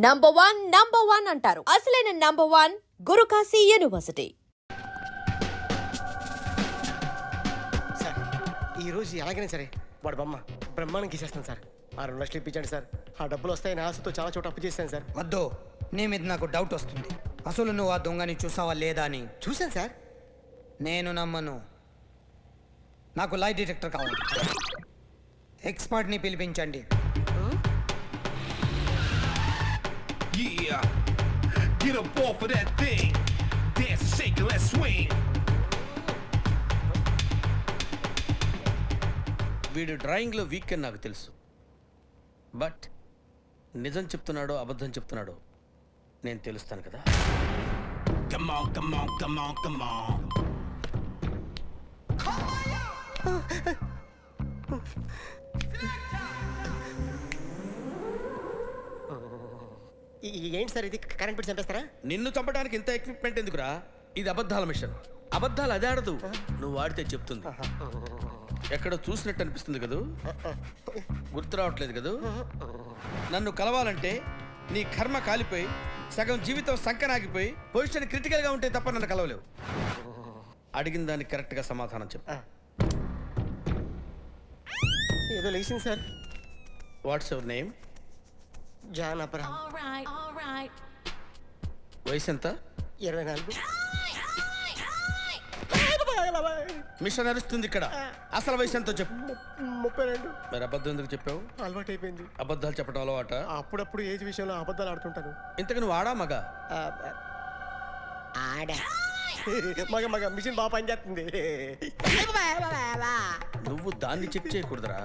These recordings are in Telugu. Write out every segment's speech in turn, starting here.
నంబర్ వన్ అంటారు. అసలైన number one Guru Kashi university. Sir ఈరోజు ఎలాగైనా సరే వాడు బొమ్మ బ్రహ్మాండం గీసేస్తాను సార్. 6 లక్షలు ఇప్పించండి సార్. ఆ డబ్బులు వస్తాయని ఆశతో చాలా చోట అప్పు చేశాను సార్. వద్దు, నీ మీద నాకు డౌట్ వస్తుంది. అసలు నువ్వు ఆ దొంగని చూసావా లేదా అని. చూశాను సార్. నేను నమ్మను. నాకు లై డిటెక్టర్ కావాలి. ఎక్స్పర్ట్ని పిలిపించండి. Yeah, get up off of that thing. Dance and shake and let's swing. వీడు డ్రాయింగ్లో వీక్ అని నాకు తెలుసు. బట్ నిజం చెప్తున్నాడో అబద్ధం చెప్తున్నాడో నేను తెలుస్తాను కదా. Come on, come on, come on, come on. ఏంటి సార్ ఇది? కరెంట్ బిల్ చంపేస్తారా? నిన్ను చంపడానికి ఇంత ఎక్విప్మెంట్ ఎందుకురా? ఇది అబద్ధాల మిషన్. అబద్ధాలు అదే ఆడదు, నువ్వు వాడితే చెప్తుంది. ఎక్కడో చూసినట్టు అనిపిస్తుంది కదూ, గుర్తు రావట్లేదు కదూ. నన్ను కలవాలంటే నీ కర్మ కాలిపోయి సగం జీవితం సంకనాగిపోయి పొజిషన్ క్రిటికల్గా ఉంటే తప్ప నన్ను కలవలేవు. అడిగిన దానికి కరెక్ట్గా సమాధానం చెప్పు. ఏదో లేచింది sir. What's your name? John Abraham. వయసు ఎంత? 24. మిషన్ నడుస్తుంది ఇక్కడ. అసలు వయసు ఎంతో చెప్పు. 32. మరి అబద్ధం ఎందుకు చెప్పావు? అలవాటు అయిపోయింది. అబద్ధాలు చెప్పడం అలవాట? అప్పుడప్పుడు ఏజ్ విషయంలో అబద్ధాలు ఆడుతుంటాను. ఇంతకు నువ్వు ఆడా మగా? ఆడా. మగ మిషన్ బాగా పనిచేస్తుంది. నువ్వు దాన్ని చెక్ చేయకూడదురా,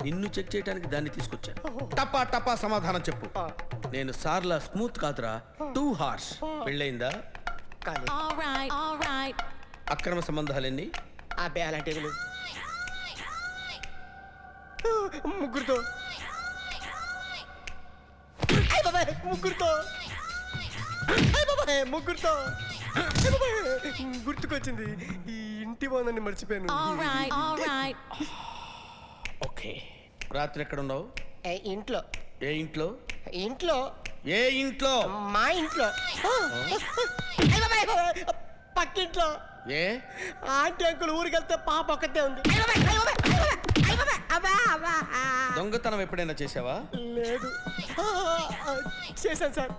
నిన్ను చెక్ చేయడానికి దాన్ని తీసుకొచ్చా. టపా టపా సమాధానం చెప్పు. నేను సార్లా స్మూత్ కాదురా, టూ హార్ష్. పెళ్ళయిందా? అక్రమ సంబంధాలెన్ని? అబ్బే అలాంటివి లేవు. ముగ్గురుతో. ముగ్గురుతో గుర్తుకొచ్చింది. ఈ ఇంటి బాగుందని మర్చిపోయాను. ఓకే. రాత్రి ఎక్కడ ఉన్నావు? ఇంట్లో. ఏ ఇంట్లో? ఇంట్లో. ఏ ఇంట్లో? మా ఇంట్లో. పక్కింట్లో. ఏ ఆంటీ అంకుల్ ఊరికి వెళ్తే పాప ఒక్కతే ఉంది. దొంగతనం ఎప్పుడైనా చేసావా? లేదు. చేశాను సార్.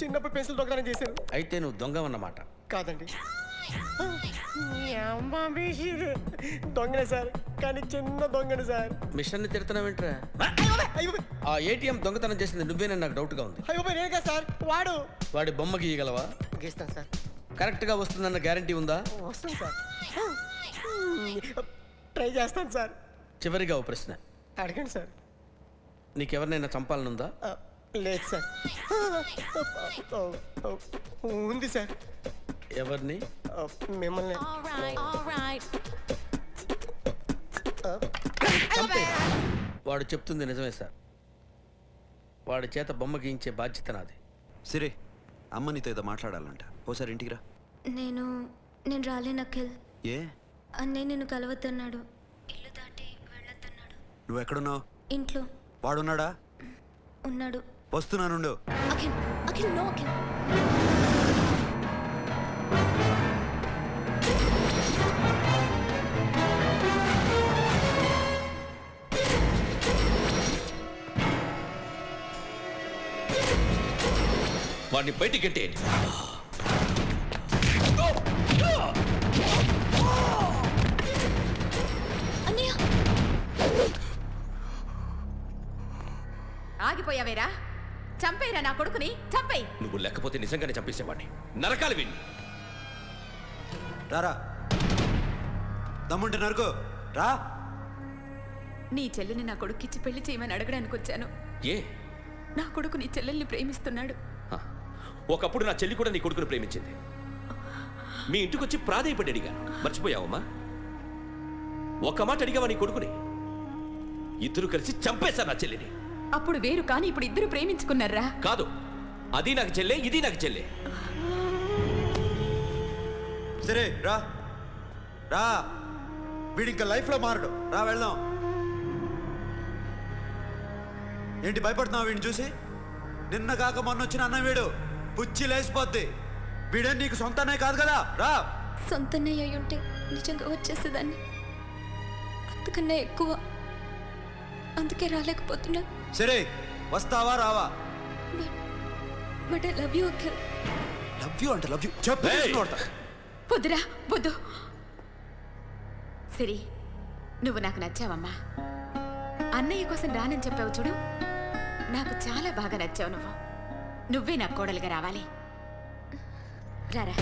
చిన్నప్పుడు పెన్సిల్ దొంగతనం చేశాను. అయితే నువ్వు దొంగవన్నమాట. కాదండి, దొంగనే సార్, కానీ చిన్న దొంగనే సార్. మిషన్ని తిడుతున్నావేంట్రా? ఆ ఏటీఎం దొంగతనం చేసింది నువ్వేనని నాకు డౌట్గా ఉంది. అయ్యో నేనే సార్. వాడి బొమ్మ గీయగలవా? గీస్తాను సార్. కరెక్ట్గా వస్తుందన్న గ్యారంటీ ఉందా? వస్తాను సార్. ట్రై చేస్తాను సార్. చివరిగా ఓ ప్రశ్న అడగండి సార్. నీకెవరినైనా చంపాలనుందా? లేదు సార్. ఉంది సార్. ఎవరిని? మిమ్మల్ని. వాడు చెప్తుంది నిజమే సార్. వాడి చేత బొమ్మ గీయించే బాధ్యత నాది. సిరే, అమ్మ నీతో ఏదో మాట్లాడాలంట. ఓసారి ఇంటికి రా. నేను రాలేను అఖిల్. ఏ? అన్నయ్య నిన్ను కలవద్దన్నాడు. ఇల్లు దాటి వెళ్ళొద్దన్నాడు. నువ్వు ఎక్కడున్నావు? ఇంట్లో. వాడున్నాడా? ఉన్నాడు. వస్తున్నానుండు. అఖిల్, అఖిల్, నో అఖిల్. వాడిని బయటికి గెట్టేయండి. అన్నయ్య, ఆగిపోయావేరా? చంపేరా నా కొడుకుని, చంపేయి. నువ్వు లేకపోతే నిజంగానే చంపేసేవాడిని. నరకాలి విన్ని. రారా, దమ్ముంటే నరుకు రా. నీ చెల్లిని నా కొడుక్కిచ్చి పెళ్లి చేయమని అడగడానికి వచ్చాను. ఏ? నా కొడుకు నీ చెల్లెల్ని ప్రేమిస్తున్నాడు. ఒకప్పుడు నా చెల్లి కూడా నీ కొడుకును ప్రేమించింది. మీ ఇంటికి వచ్చి ప్రాధేయపడి అడిగాను, మర్చిపోయావమ్మా? ఒక మాట అడిగావా నీ కొడుకుని? ఇద్దరు కలిసి చంపేశారు నా చెల్లిని. అప్పుడు వేరు, కానీ ఇప్పుడు ఇద్దరు ప్రేమించుకున్నారా? కాదు, అది నాకు చెల్లె, ఇది నాకు చెల్లె. సరే రా రా, వీడి ఇంకా లైఫ్లో మారడు. రా వెళ్దాం. ఏంటి భయపడుతున్నావు వీడిని చూసి? నిన్న కాక మొన్న వచ్చిన అన్న వీడు పుచ్చి లేసిపోద్ది. వీడే నీకు సొంతనే కాదు కదా, రా. సొంతనే అయి ఉంటే నిజంగా వచ్చేసేదాన్ని. అంతకన్నా ఎక్కువ. అందుకే రాలేకపోతున్నా. సరే వస్తావా రావా? But I love you Akhil. Love you అంటే లవ్ యూ చెప్పు. వద్దురా వద్దు. సిరి, నువ్వు నాకు నచ్చావమ్మా. అన్నయ్య కోసం రానని చెప్పావు చూడు, నాకు చాలా బాగా నచ్చావు నువ్వు. నువ్వే నా కోడలుగా రావాలి. రారా.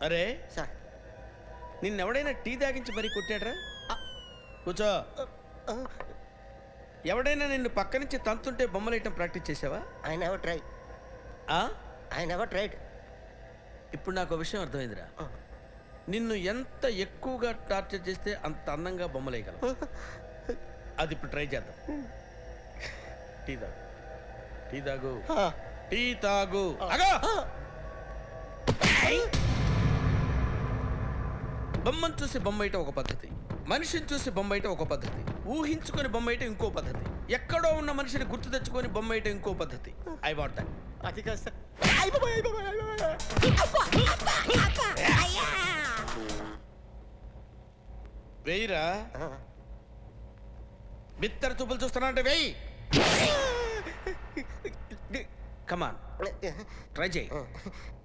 అరే, సార్ నిన్నెవడైనా టీ తాగించి మరీ కొట్టాడ్రా? కూర్చో. ఎవడైనా నిన్ను పక్క నుంచి తంతుంటే బొమ్మలేయటం ప్రాక్టీస్ చేసావా? I never try. ఆ? I never tried. ఇప్పుడు నాకు ఒక విషయం అర్థమైందిరా. నిన్ను ఎంత ఎక్కువగా టార్చర్ చేస్తే అంత అందంగా బొమ్మలేయగలవు. అది ఇప్పుడు ట్రై చేద్దాం. టీ తాగు, టీ తాగు, టీ తాగు. అగా! బొమ్మను చూసి బొమ్మయటం ఒక పద్ధతి, మనిషిని చూసి బొమ్మయటం ఒక పద్ధతి, ఊహించుకొని బొమ్మయటం ఇంకో పద్ధతి, ఎక్కడో ఉన్న మనిషిని గుర్తు తెచ్చుకొని బొమ్మయటం ఇంకో పద్ధతి. I want that. అది కాదు సార్. వేయిరా. బిత్తర చూపులు చూస్తున్నా అంటే వేయి. కమాన్, ట్రై చేయి,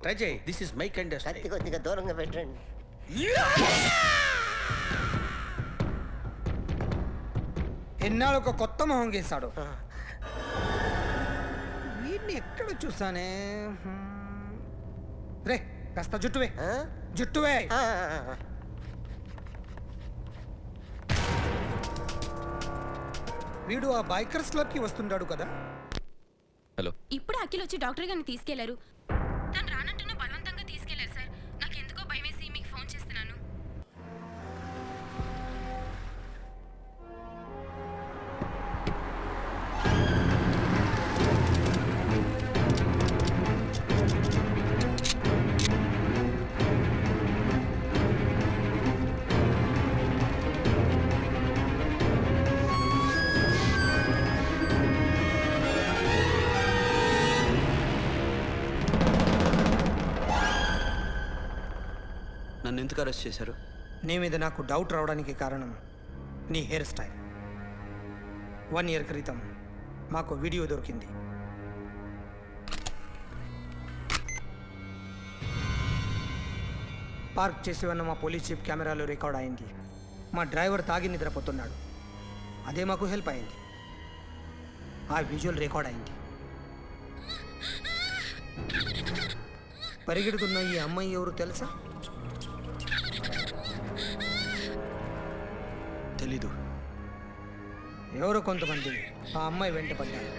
ట్రై చేయి. This is my kind of కత్తి కొద్దిగా దూరంగా పెట్టండి. ఎన్నాళ్ళు ఒక కొత్త మొహం గీశాడు. వీడిని ఎక్కడ చూసానే? రే, కాస్త జుట్టువే, జుట్టువే. వీడు ఆ బైకర్స్ క్లబ్ కి వస్తుంటాడు కదా. హలో, ఇప్పుడు అఖిల్ వచ్చి డాక్టర్ గారిని తీసుకెళ్లారు. తను రానంటున్న బలవంతంగా తీసుకెళ్లారు సార్. నాకు ఎందుకో భయం వేసి మీకు ఫోన్ చేస్తున్నాను. నన్ను ఎందుకు అరెస్ట్ చేశారు? నీ మీద నాకు డౌట్ రావడానికి కారణం నీ హెయిర్ స్టైల్. 1 ఇయర్ క్రితం మాకు వీడియో దొరికింది. పార్క్ చేసి ఉన్న మా పోలీస్ జీప్ కెమెరాలో రికార్డ్ అయింది. మా డ్రైవర్ తాగి నిద్రపోతున్నాడు. అదే మాకు హెల్ప్ అయింది. ఆ విజువల్ రికార్డ్ అయింది. పరిగెడుతున్న ఈ అమ్మాయి ఎవరు తెలుసా? తెలీదు. ఎవరో కొంతమంది ఆ అమ్మాయి వెంట పడ్డారు.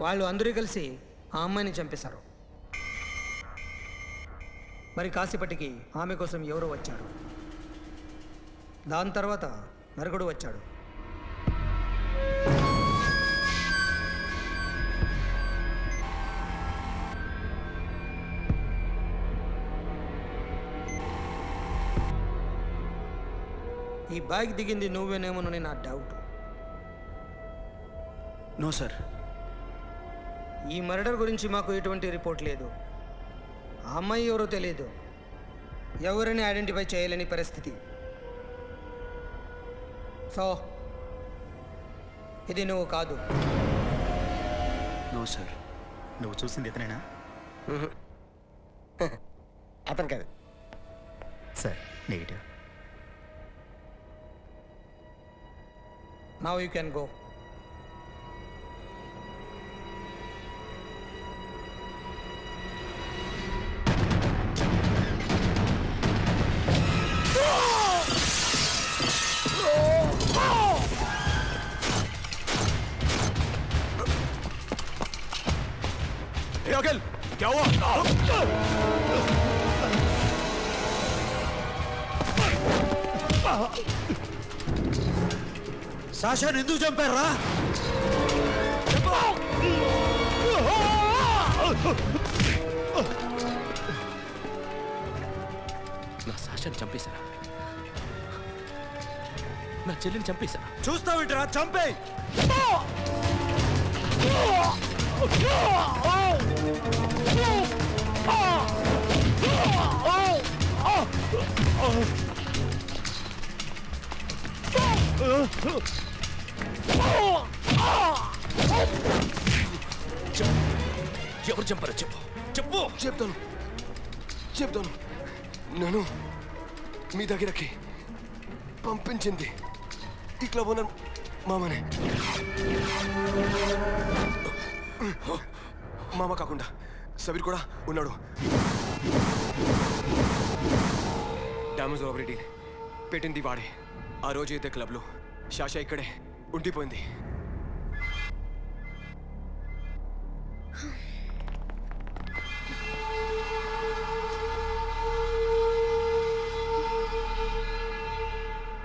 వాళ్ళు అందరూ కలిసి ఆ అమ్మాయిని చంపేశారు. మరి కాసేపటికి ఆమె కోసం ఎవరో వచ్చాడు. దాని తర్వాత నరకుడు వచ్చాడు. ఈ బైక్ దిగింది నువ్వేనేమోనని నా డౌట్. No sir. ఈ మర్డర్ గురించి మాకు ఎటువంటి రిపోర్ట్ లేదు. ఆ అమ్మాయి ఎవరో తెలియదు. ఎవరిని ఐడెంటిఫై చేయలేని పరిస్థితి. సో ఇది నువ్వు కాదు. No sir. నువ్వు చూసింది ఇతనేనా? అతను కాదు sir, negative. Now you can go. Akhil, क्या हुआ? సాషాని ఎందుకు చంపారా? నా సాషాని చంపేశారా? నా చెల్లిని చంపేశారా? చూస్తావేంట్రా? చంపే. ఎవరు చంపారో చెప్పు, చెప్పు. చెప్తాను నేను మీ దగ్గరకి పంపించింది ఇట్లా ఉన్న మామనే. మామ కాకుండా సబీర్ కూడా ఉన్నాడు. డ్యామేజ్ ఆపరేటింగ్ పెట్టింది వాడే. ఆ రోజు అయితే క్లబ్లో శాషా ఇక్కడే ఉండిపోయింది.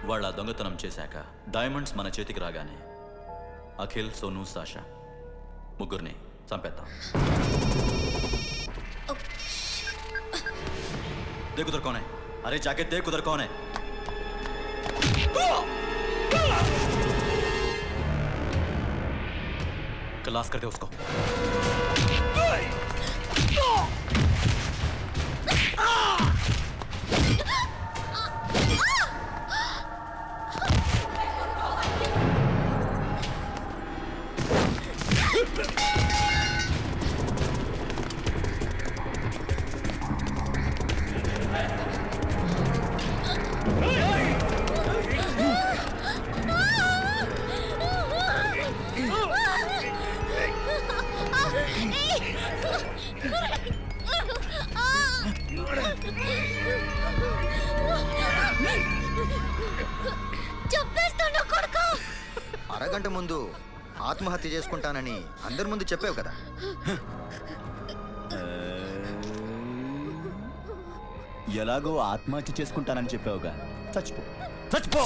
వాళ్ళ దొంగతనం చేశాక డైమండ్స్ మన చేతికి రాగానే అఖిల్, సోను, సాషా ముగ్గురిని చంపేద్దాం. देख उधर कौन है? अरे जाके देख उधर कौन है? क्लास कर दे उसको. అరగంట ముందు ఆత్మహత్య చేసుకుంటానని అందరి ముందు చెప్పావు కదా. ఎలాగో ఆత్మహత్య చేసుకుంటానని చెప్పావుగా, చచ్చిపో చచ్చిపో.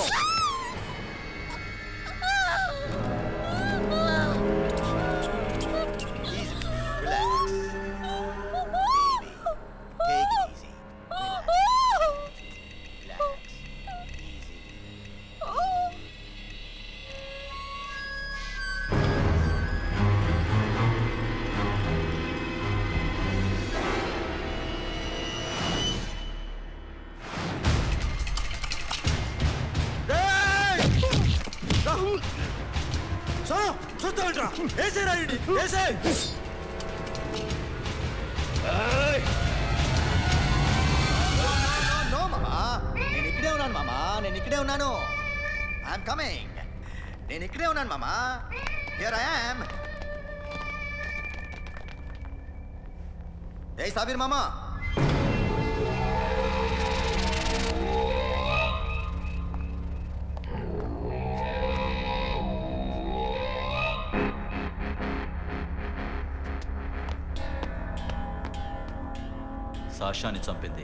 చూస్తావేంట్రా? ఏసేరా ఈడిని, ఏసే. నో మామా, నేను ఇక్కడే ఉన్నాను మామా, నేను ఇక్కడే ఉన్నాను. I'm coming. నేను ఇక్కడే ఉన్నాను మామా. Here I am. ఏ సాబీర్ మామా, సాషాని చంపింది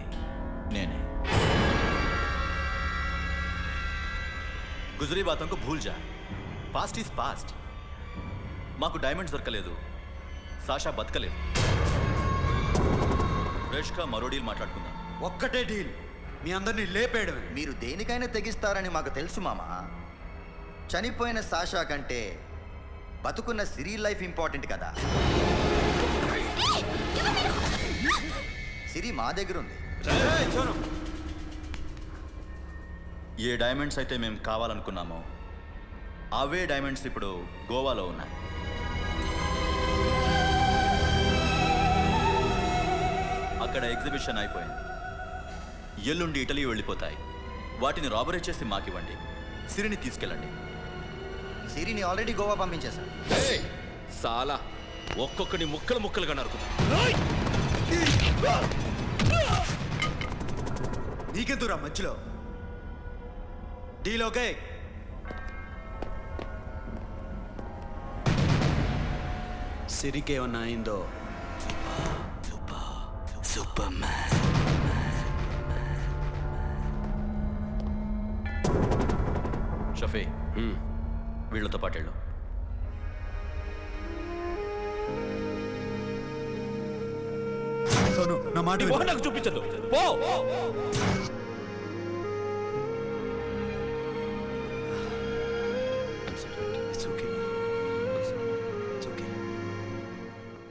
నేనే. గుజరీ బాతంకు భూల్ జా, పాస్ట్ ఈజ్ పాస్ట్. మాకు డైమండ్స్ దొరకలేదు, సాషా బతకలేదు. రేష్కా మరో డీల్ మాట్లాడుకుందాం. ఒక్కటే డీల్, మీ అందరినీ లేపేయడమే. మీరు దేనికైనా తెగిస్తారని మాకు తెలుసు మామా. చనిపోయిన సాషా కంటే బతుకున్న సిరి లైఫ్ ఇంపార్టెంట్ కదా. సిరి మా దగ్గర ఉంది. ఏ డైమండ్స్ అయితే మేము కావాలనుకున్నామో అవే డైమండ్స్ ఇప్పుడు గోవాలో ఉన్నాయి. అక్కడ ఎగ్జిబిషన్ అయిపోయింది. ఎల్లుండి ఇటలీ వెళ్ళిపోతాయి. వాటిని రాబరీ చేసి మాకివ్వండి. సిరిని తీసుకెళ్ళండి. సిరిని ఆల్రెడీ గోవా పంపించేశాను. సాలా ఒక్కొక్కని ముక్కలు ముక్కలుగా నరుకుతా. నీకెందురా మధ్యలో? Deal okay? సిరికేమన్నా అయిందో సూపర్ మ్యాన్. షఫీ, వీళ్ళతో పాటు వెళ్ళు. సోను నా మాట నీ విను. మొహం నాకు చూపించదు పో